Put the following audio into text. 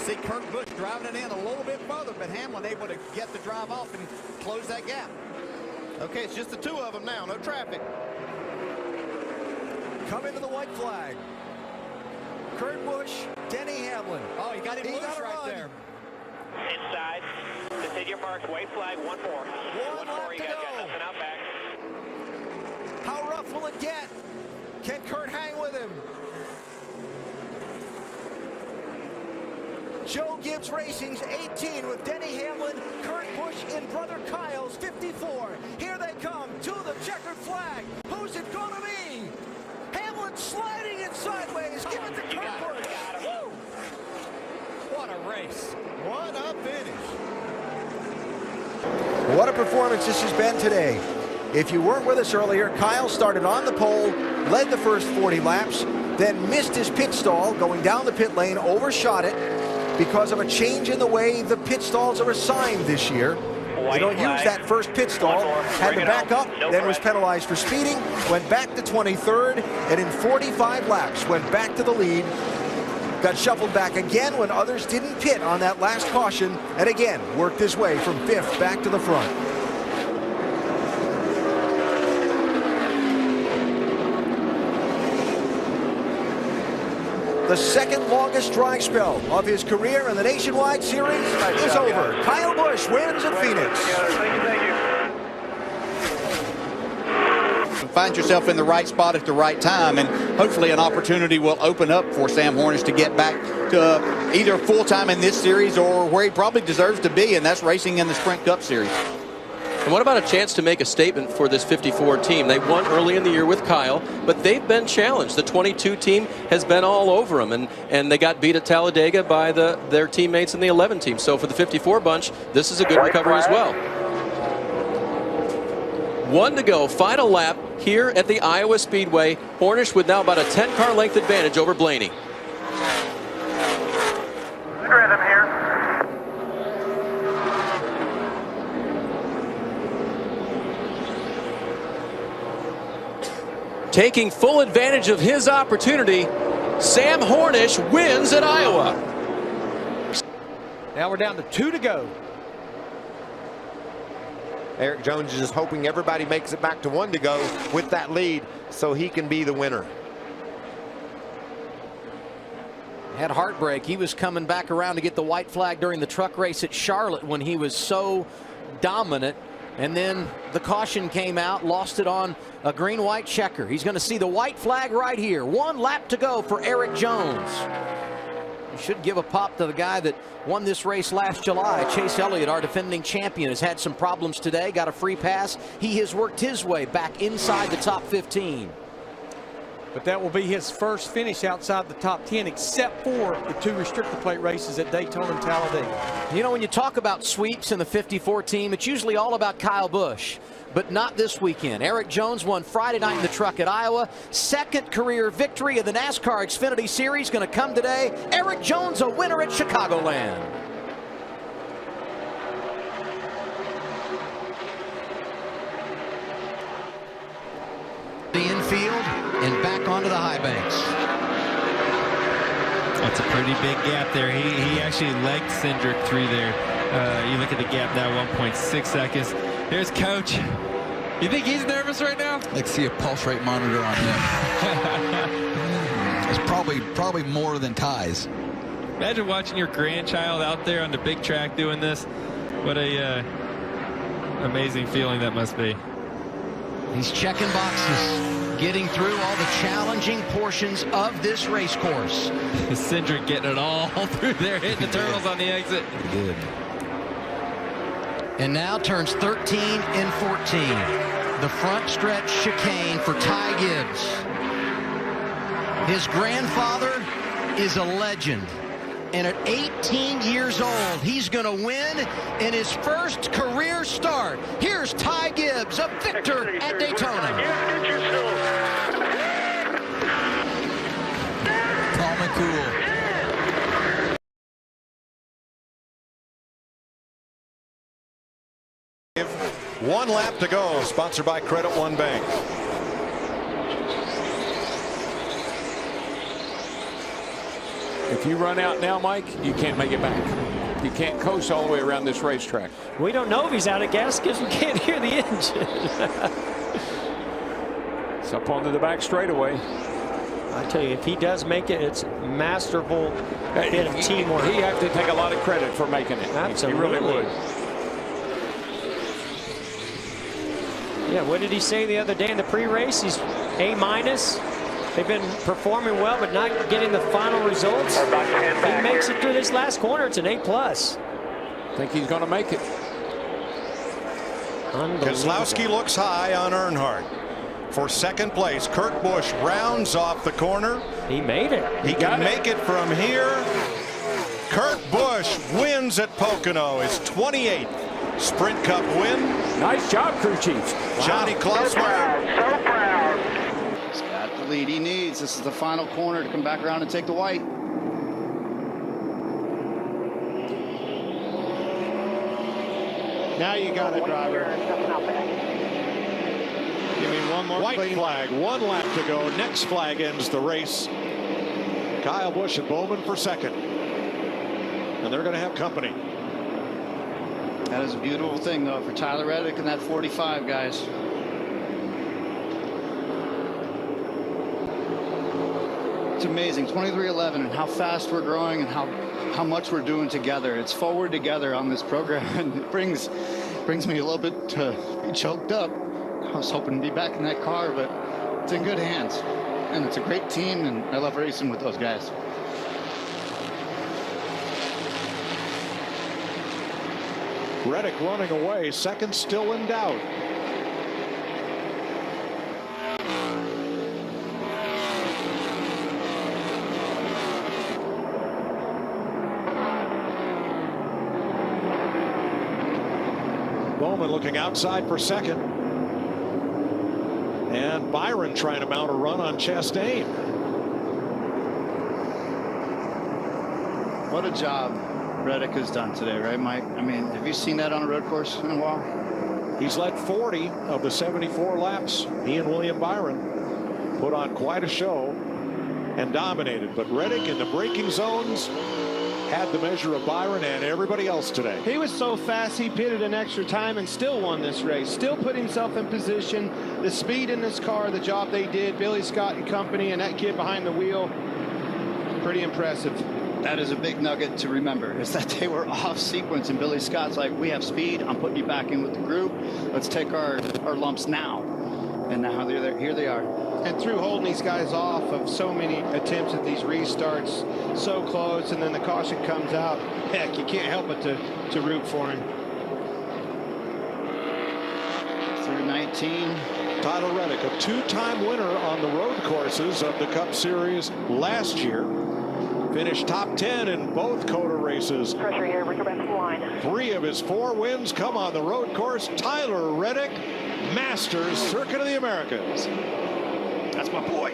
see Kurt Busch driving it in a little bit further, but Hamlin able to get the drive off and close that gap. Okay, it's just the two of them now, no traffic. Coming to the white flag. Kurt Busch, Denny Hamlin. Oh, he got him loose right there. Inside. Continue marks. White flag. One more. One lap You to guys go. got nothing out back. How rough will it get? Can Kurt hang with him? Joe Gibbs Racing's 18 with Denny Hamlin, Kurt Busch in brother Kyle's 54. Here they come to the checkered flag. Who's it going to be? Hamlin sliding it sideways. Give it to Kurt Busch. Woo! What a race. What a finish. What a performance this has been today. If you weren't with us earlier, Kyle started on the pole, led the first 40 laps, then missed his pit stall going down the pit lane, overshot it because of a change in the way the pit stalls are assigned this year. They don't use that first pit stall, had to back up, then was penalized for speeding, went back to 23rd, and in 45 laps went back to the lead. Got shuffled back again when others didn't pit on that last caution, and again worked his way from 5th back to the front. The second longest dry spell of his career in the Nationwide Series is over. Kyle Busch wins at Phoenix. Find yourself in the right spot at the right time, and hopefully an opportunity will open up for Sam Hornish to get back to either full-time in this series or where he probably deserves to be, and that's racing in the Sprint Cup Series. And what about a chance to make a statement for this 54 team? They won early in the year with Kyle, but they've been challenged. The 22 team has been all over them, and they got beat at Talladega by their teammates in the 11 team. So for the 54 bunch, this is a good recovery as well. 1 to go, final lap here at the Iowa Speedway. Hornish with now about a 10-car length advantage over Blaney. Good rhythm here. Taking full advantage of his opportunity, Sam Hornish wins at Iowa. Now we're down to 2 to go. Erik Jones is just hoping everybody makes it back to 1 to go with that lead so he can be the winner. Had heartbreak. He was coming back around to get the white flag during the truck race at Charlotte when he was so dominant. And then the caution came out, lost it on a green-white checker. He's going to see the white flag right here. 1 lap to go for Erik Jones. You should give a pop to the guy that won this race last July. Chase Elliott, our defending champion, has had some problems today, got a free pass. He has worked his way back inside the top 15. But that will be his first finish outside the top 10, except for the 2 restrictor plate races at Daytona and Talladega. You know, when you talk about sweeps in the 54 team, it's usually all about Kyle Busch, but not this weekend. Erik Jones won Friday night in the truck at Iowa. Second career victory of the NASCAR-Xfinity Series going to come today. Erik Jones, a winner at Chicagoland. The infield and back onto the high banks. That's a pretty big gap there. He actually legged Cindric through there. You look at the gap now, 1.6 seconds. Here's Coach. You think he's nervous right now? Let's see a pulse rate monitor on him. It's probably more than Ty's. Imagine watching your grandchild out there on the big track doing this. What a amazing feeling that must be. He's checking boxes, getting through all the challenging portions of this race course. Cindric getting it all through there, hitting the turtles on the exit. He did. And now turns 13 and 14. The front stretch chicane for Ty Gibbs. His grandfather is a legend. And at 18 years old, he's going to win in his first career start. Here's Ty Gibbs, a victor at Daytona. Calm and cool. One lap to go, sponsored by Credit One Bank. If you run out now, Mike, you can't make it back. You can't coast all the way around this racetrack. We don't know if he's out of gas because we can't hear the engine. It's up onto the back straightaway. I tell you, if he does make it, it's masterful bit of teamwork. He has to take a lot of credit for making it. Absolutely. He really would. Yeah, what did he say the other day in the pre-race? He's A-. They've been performing well, but not getting the final results. He makes it through this last corner. It's an A+. I think he's going to make it. Keselowski looks high on Earnhardt. For second place, Kurt Busch rounds off the corner. He made it. He can make it from here. Kurt Busch wins at Pocono. His 28th Sprint Cup win. Nice job, crew chief. Johnny Klausmeyer. So proud. He's got the lead he needs. This is the final corner to come back around and take the white. Now you got it, driver. Give me one more White flag, 1 lap to go. Next flag ends the race. Kyle Busch and Bowman for second. And they're going to have company. That is a beautiful thing, though, for Tyler Reddick and that 45, guys. It's amazing, 23:11, and how fast we're growing and how much we're doing together. It's forward together on this program, and it brings me a little bit to be choked up. I was hoping to be back in that car, but it's in good hands, and it's a great team, and I love racing with those guys. Reddick running away, second still in doubt. Bowman looking outside for second. And Byron trying to mount a run on Chastain. What a job Reddick has done today, right, Mike? I mean, have you seen that on a road course in a while? He's led 40 of the 74 laps. He and William Byron put on quite a show and dominated. But Reddick in the braking zones had the measure of Byron and everybody else today. He was so fast, he pitted an extra time and still won this race. Still put himself in position. The speed in this car, the job they did, Billy Scott and company, and that kid behind the wheel, pretty impressive. That is a big nugget to remember, is that they were off sequence, and Billy Scott's like, we have speed, I'm putting you back in with the group, let's take our lumps now. And now here they are. And through holding these guys off of so many attempts at these restarts, so close, and then the caution comes out, heck, you can't help but to root for him. Through 19. Tyler Reddick, a 2-time winner on the road courses of the Cup Series last year. Finished top 10 in both COTA races. Pressure here, bring her back to the line. 3 of his 4 wins come on the road course. Tyler Reddick, Masters Circuit of the Americas. That's my boy.